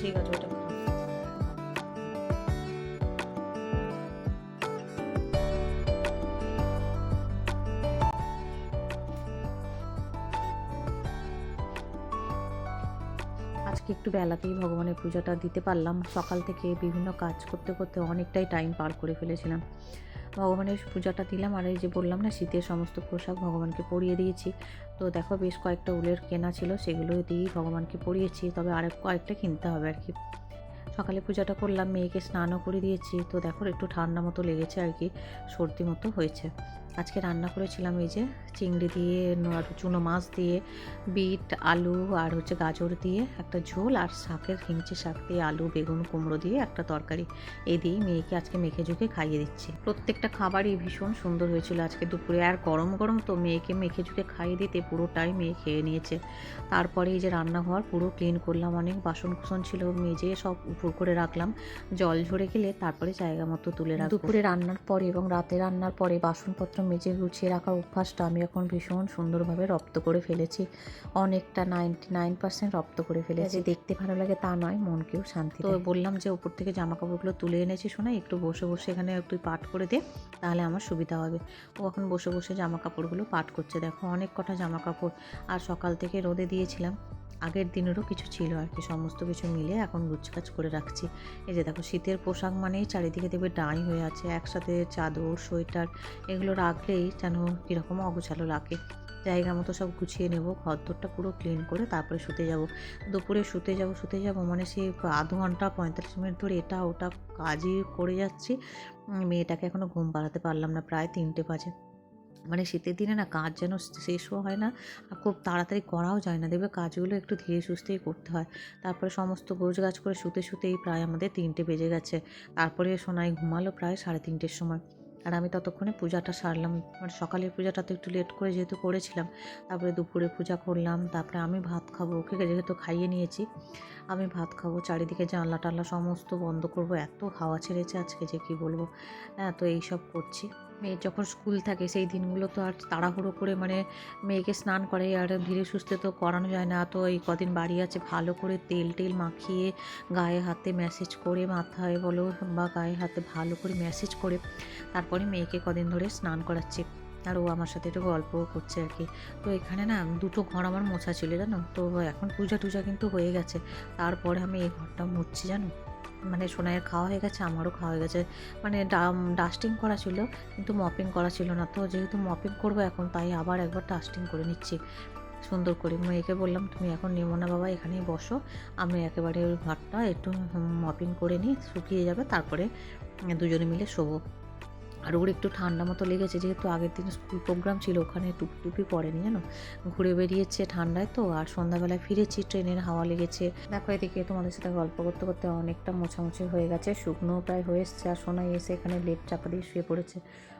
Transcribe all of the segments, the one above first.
ঠিক আছে ওটা আজকে একটু বেলাতেই ভগবানের পুজোটা দিতে পারলাম। সকাল থেকে বিভিন্ন কাজ করতে করতে অনেকটাই টাইম পার করে ফেলেছিলাম। ভগবানের পূজাটা দিলাম, আর এই যে বললাম না শীতের সমস্ত পোশাক ভগবানকে পরিয়ে দিয়েছি। তো দেখো বেশ কয়েকটা উলের কেনা ছিল, সেগুলো দিয়েই ভগবানকে পরিয়েছি, তবে আরেক কয়েকটা কিনতে হবে আর কি। সকালে পূজাটা করলাম, মেয়েকে স্নানও করে দিয়েছি। তো দেখো একটু ঠান্ডা মতো লেগেছে আর কি, সর্দি মতো হয়েছে। আজকে রান্না করেছিলাম এই যে চিংড়ি দিয়ে আর চুনো মাছ দিয়ে, বিট আলু আর হচ্ছে গাজর দিয়ে একটা ঝোল, আর শাকের হিংচে শাক দিয়ে আলু বেগুন কুমড়ো দিয়ে একটা তরকারি। এই দিয়েই মেয়েকে আজকে মেখে ঝুঁকে খাইয়ে দিচ্ছি। প্রত্যেকটা খাবারই ভীষণ সুন্দর হয়েছিল আজকে দুপুরে, আর গরম গরম তো মেয়েকে মেখে ঝুঁকে খাইয়ে দিতে পুরোটাই মেয়ে খেয়ে নিয়েছে। তারপরে এই যে রান্নাঘর পুরো ক্লিন করলাম, অনেক বাসন কুসন ছিল মেজে সব উপর করে রাখলাম, জল ঝরে গেলে তারপরে জায়গা মতো তুলে রাখবো। দুপুরে রান্নার পরে এবং রাতে রান্নার পরে বাসনপত্র মেজে গুছিয়ে রাখার অভ্যাসটা আমি এখন ভীষণ সুন্দরভাবে রপ্ত করে ফেলেছি। অনেকটা 99% রপ্ত করে ফেলেছি। দেখতে ভালো লাগে তা নয়, মনকেও শান্তি। তো বললাম যে উপর থেকে জামা কাপড়গুলো তুলে এনেছি, শোনা একটু বসে বসে এখানে তুই পাট করে দে, তাহলে আমার সুবিধা হবে। ও এখন বসে বসে জামা কাপড়গুলো পাট করছে। দেখো অনেক কটা জামা কাপড়, আর সকাল থেকে রোদে দিয়েছিলাম, আগের দিনেরও কিছু ছিল আর কি, সমস্ত কিছু মিলে এখন গুছকাজ করে রাখছি। এই যে দেখো শীতের পোশাক মানেই চারিদিকে দেখবে ডাঁই হয়ে আছে, একসাথে চাদর সোয়েটার এগুলো রাখলেই যেন কীরকম অগোছালো লাগে। জায়গা মতো সব গুছিয়ে নেব, ঘরদোরটা পুরো ক্লিন করে তারপরে শুতে যাব। দুপুরে শুতে যাব মানে সেই আধ ঘন্টা 45 মিনিট ধরে এটা ওটা কাজই করে যাচ্ছি। মেয়েটাকে এখনও ঘুম পাড়াতে পারলাম না, প্রায় 3টে বাজে। মানে শীতের দিনে না কাজ যেন শেষও হয় না, আর খুব তাড়াতাড়ি করাও যায় না, দেখবে কাজগুলো একটু ধীরে সুস্থেই করতে হয়। তারপরে সমস্ত গোছগাছ করে শুতেই প্রায় আমাদের 3টে বেজে গেছে। তারপরে সোনাই ঘুমালো প্রায় 3:30-র সময়, আর আমি ততক্ষণে পূজাটা সারলাম। মানে সকালের পূজাটা তো একটু লেট করে যেহেতু করেছিলাম, তারপরে দুপুরে পূজা করলাম, তারপরে আমি ভাত খাবো, ওকে যেহেতু খাইয়ে নিয়েছি আমি ভাত খাবো। চারিদিকে জানলা টানলা সমস্ত বন্ধ করব, এত হাওয়া ছেড়েছে আজকে যে কি বলবো। হ্যাঁ, তো এইসব করছি। মেয়ের যখন স্কুল থাকে সেই দিনগুলো তো আর তাড়াহুড়ো করে মানে মেয়েকে স্নান করে আর ধীরে সুস্থে তো করানো যায় না। তো এই কদিন বাড়ি আছে, ভালো করে তেল টেল মাখিয়ে গায়ে হাতে ম্যাসেজ করে, মাথায় বলো বা গায়ে হাতে ভালো করে ম্যাসেজ করে তারপরে মেয়েকে কদিন ধরে স্নান করাচ্ছি। আর ও আমার সাথে একটু গল্পও করছে আর কি। তো এখানে না 2টো ঘর আমার মোছা ছিল জানো, তো এখন পূজা টুজা কিন্তু হয়ে গেছে, তারপরে আমি এই ঘরটা মুছছি জানো। মানে সোনাইয়ের খাওয়া হয়ে গেছে, আমারও খাওয়া হয়ে গেছে। মানে ডাস্টিং করা ছিল কিন্তু মপিং করা ছিল না, তো যেহেতু মপিং করবো এখন তাই আবার একবার ডাস্টিং করে নিচ্ছি সুন্দর করে। মেয়েকে বললাম তুমি এখন নেবো না বাবা, এখানেই বসো, আমি একেবারে ওই ঘরটা একটু মপিং করে নিই, শুকিয়ে যাবে, তারপরে দুজনে মিলে শোবো। আর ওর একটু ঠান্ডা মতো লেগেছে, যেহেতু আগের দিন স্কুল প্রোগ্রাম ছিল, ওখানে টুপি পরেনি জানো, ঘুরে বেরিয়েছে ঠান্ডায়। তো আর সন্ধ্যাবেলায় ফিরেছি, ট্রেনের হাওয়া লেগেছে। দেখো এদিকে তোমাদের সাথে গল্প করতে করতে অনেকটা মোছামুছি হয়ে গেছে, শুকনো প্রায় হয়ে এসছে। আর সোনাই এসে এখানে লেপ চাপা দিয়ে শুয়ে পড়েছে,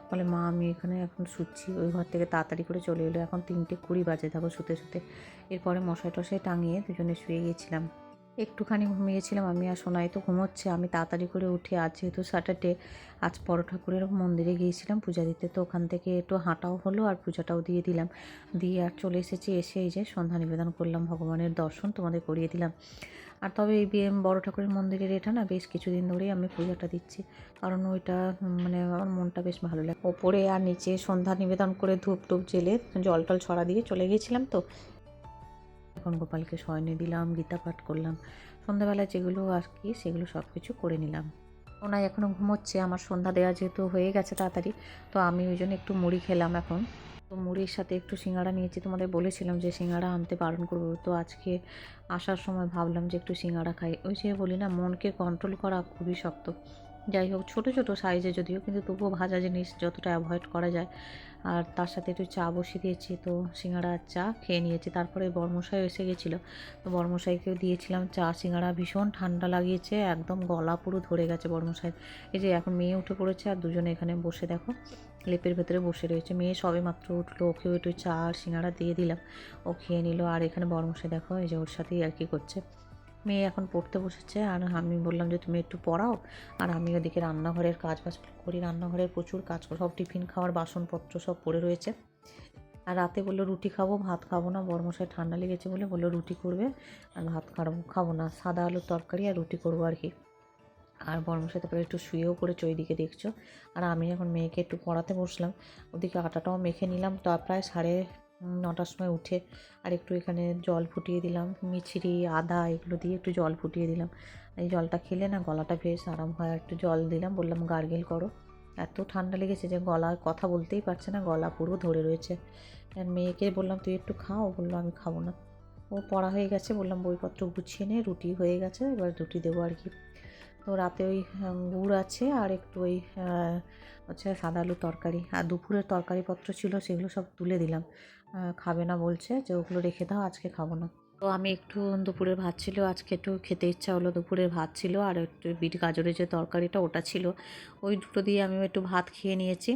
বলে মা আমি এখানে এখন শুচ্ছি। ওই ঘর থেকে তাড়াতাড়ি করে চলে এলো, এখন 3:20 বাজে দেখো শুতে শুতে। এরপরে মশাই টশাই টাঙিয়ে দুজনে শুয়ে গিয়েছিলাম। একটুখানি ঘুমিয়েছিলাম আমি, আর সোনাই তো ঘুমোচ্ছে। আমি তাড়াতাড়ি করে উঠে, আজ যেহেতু স্যাটারডে, আজ বড় ঠাকুরের মন্দিরে গিয়েছিলাম পূজা দিতে, তো ওখান থেকে একটু হাঁটাও হলো আর পূজাটাও দিয়ে দিলাম। দিয়ে আর চলে এসেছি, এসে এই যে সন্ধ্যা নিবেদন করলাম, ভগবানের দর্শন তোমাদের করিয়ে দিলাম। আর তবে এই বড় ঠাকুরের মন্দিরের এটা না বেশ কিছুদিন ধরেই আমি পূজাটা দিচ্ছি, কারণ ওইটা মানে আমার মনটা বেশ ভালো লাগে। ওপরে আর নিচে সন্ধ্যা নিবেদন করে ধূপ টুপ জেলে জল টল ছড়া দিয়ে চলে গিয়েছিলাম। তো এখন গোপালকে শয়নে দিলাম, গীতা পাঠ করলাম, সন্ধ্যাবেলায় যেগুলো আর কি সেগুলো সব কিছু করে নিলাম। ওনাই এখনও ঘুমোচ্ছে, আমার সন্ধ্যা দেওয়া যেহেতু হয়ে গেছে তাড়াতাড়ি, তো আমি ওই জন্য একটু মুড়ি খেলাম এখন। তো মুড়ির সাথে একটু সিঙ্গাড়া নিয়েছি, তোমাদের বলেছিলাম যে সিঙ্গাড়া আনতে বারণ করবো, তো আজকে আসার সময় ভাবলাম যে একটু সিঙ্গাড়া খাই। ওই যে বলি না মনকে কন্ট্রোল করা খুবই শক্ত। যাই হোক ছোটো ছোটো সাইজে যদিও, কিন্তু তবুও ভাজা জিনিস যতটা অ্যাভয়েড করা যায়। আর তার সাথে একটু চা বসিয়ে দিয়েছি, তো সিঙ্গাড়া আর চা খেয়ে নিয়েছি। তারপরে বরমশাই এসে গেছিলো, তো বরমশাইকেও দিয়েছিলাম চা সিঙ্গাড়া। ভীষণ ঠান্ডা লাগিয়েছে, একদম গলা পুরো ধরে গেছে বরমশাই। এই যে এখন মেয়ে উঠে পড়েছে, আর দুজনে এখানে বসে দেখো লেপের ভেতরে বসে রয়েছে। মেয়ে সবে মাত্র উঠলো, ওকেও একটু চা আর সিঙ্গাড়া দিয়ে দিলাম, ও খেয়ে নিল। আর এখানে বরমশাই দেখো এই যে ওর সাথেই আর কি করছে। মেয়ে এখন পড়তে বসেছে, আর আমি বললাম যে তুমি একটু পড়াও, আর আমি ওদিকে রান্নাঘরের কাজ বাজ করি। রান্নাঘরের প্রচুর কাজ, সব টিফিন খাওয়ার বাসনপত্র সব পড়ে রয়েছে, আর রাতে বললো রুটি খাবো, ভাত খাবো না, বড়মশাই ঠান্ডা লেগেছে বলে বললো রুটি করবে, আর ভাত খাবো না, সাদা আলুর তরকারি আর রুটি করবো আর কি। আর বড়মশাই তারপরে একটু শুয়েও পড়েছে ওইদিকে দেখছো। আর আমি এখন মেয়েকে একটু পড়াতে বসলাম, ওদিকে আটাটাও মেখে নিলাম। তা প্রায় 9:30 সময় উঠে আর একটু এখানে জল ফুটিয়ে দিলাম, মিছরি আদা এগুলো দিয়ে একটু জল ফুটিয়ে দিলাম। এই জলটা খেলে না গলাটা বেশ আরাম হয়। আর একটু জল দিলাম, বললাম গার্গেল করো। এত ঠান্ডা লেগেছে যে গলায় কথা বলতেই পারছে না, গলা পুরো ধরে রয়েছে। আর মেয়েকে বললাম তুই একটু খাও, বললো আমি খাবো না। ও পড়া হয়ে গেছে, বললাম বইপত্র গুছিয়ে নে, রুটি হয়ে গেছে, এবার রুটি দেবো আর কি। তো রাতে ওই গুড় আছে আর একটু ওই হচ্ছে সাদা আলুর তরকারি, আর দুপুরের তরকারিপত্র ছিল সেগুলো সব তুলে দিলাম। খাবে না বলছে যে ওগুলো রেখে দাও, আজকে খাবো না। তো আমি একটু দুপুরের ভাত ছিল, আজকে একটু খেতে ইচ্ছা হলো, দুপুরের ভাত ছিল আর একটু বিট গাজরের যে তরকারিটা ওটা ছিল, ওই দুটো দিয়ে আমিও একটু ভাত খেয়ে নিয়েছি।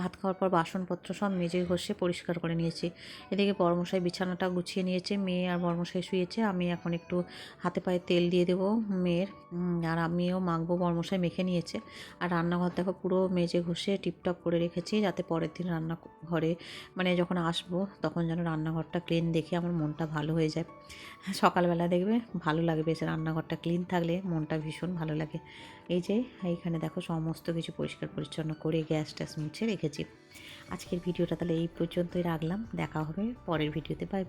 ভাত খাওয়ার পর বাসনপত্র সব মেজে ঘষে পরিষ্কার করে নিয়েছি। এদিকে বড়মশাই বিছানাটা গুছিয়ে নিয়েছে, মেয়ে আর বড়মশাই শুয়েছে। আমি এখন একটু হাতে পায়ে তেল দিয়ে দেবো মেয়ের, আর আমিও মাখবো, বড়মশাই মেখে নিয়েছে। আর রান্নাঘর দেখো পুরো মেজে ঘষে টিপটপ করে রেখেছি, যাতে পরের দিন রান্নাঘরে মানে যখন আসবো তখন যেন রান্নাঘরটা ক্লিন দেখে আমার মনটা ভালো হয়ে যায়। সকালবেলা দেখবে ভালো লাগে, বেশ রান্নাঘরটা ক্লিন থাকলে মনটা ভীষণ ভালো লাগে। এই যে এইখানে দেখো সমস্ত কিছু পরিষ্কার পরিচ্ছন্ন করে গ্যাস ট্যাস মুছে রেখেছি। আজকের ভিডিওটা তাহলে এই পর্যন্তই রাখলাম, দেখা হবে পরের ভিডিওতে, বাই বাই।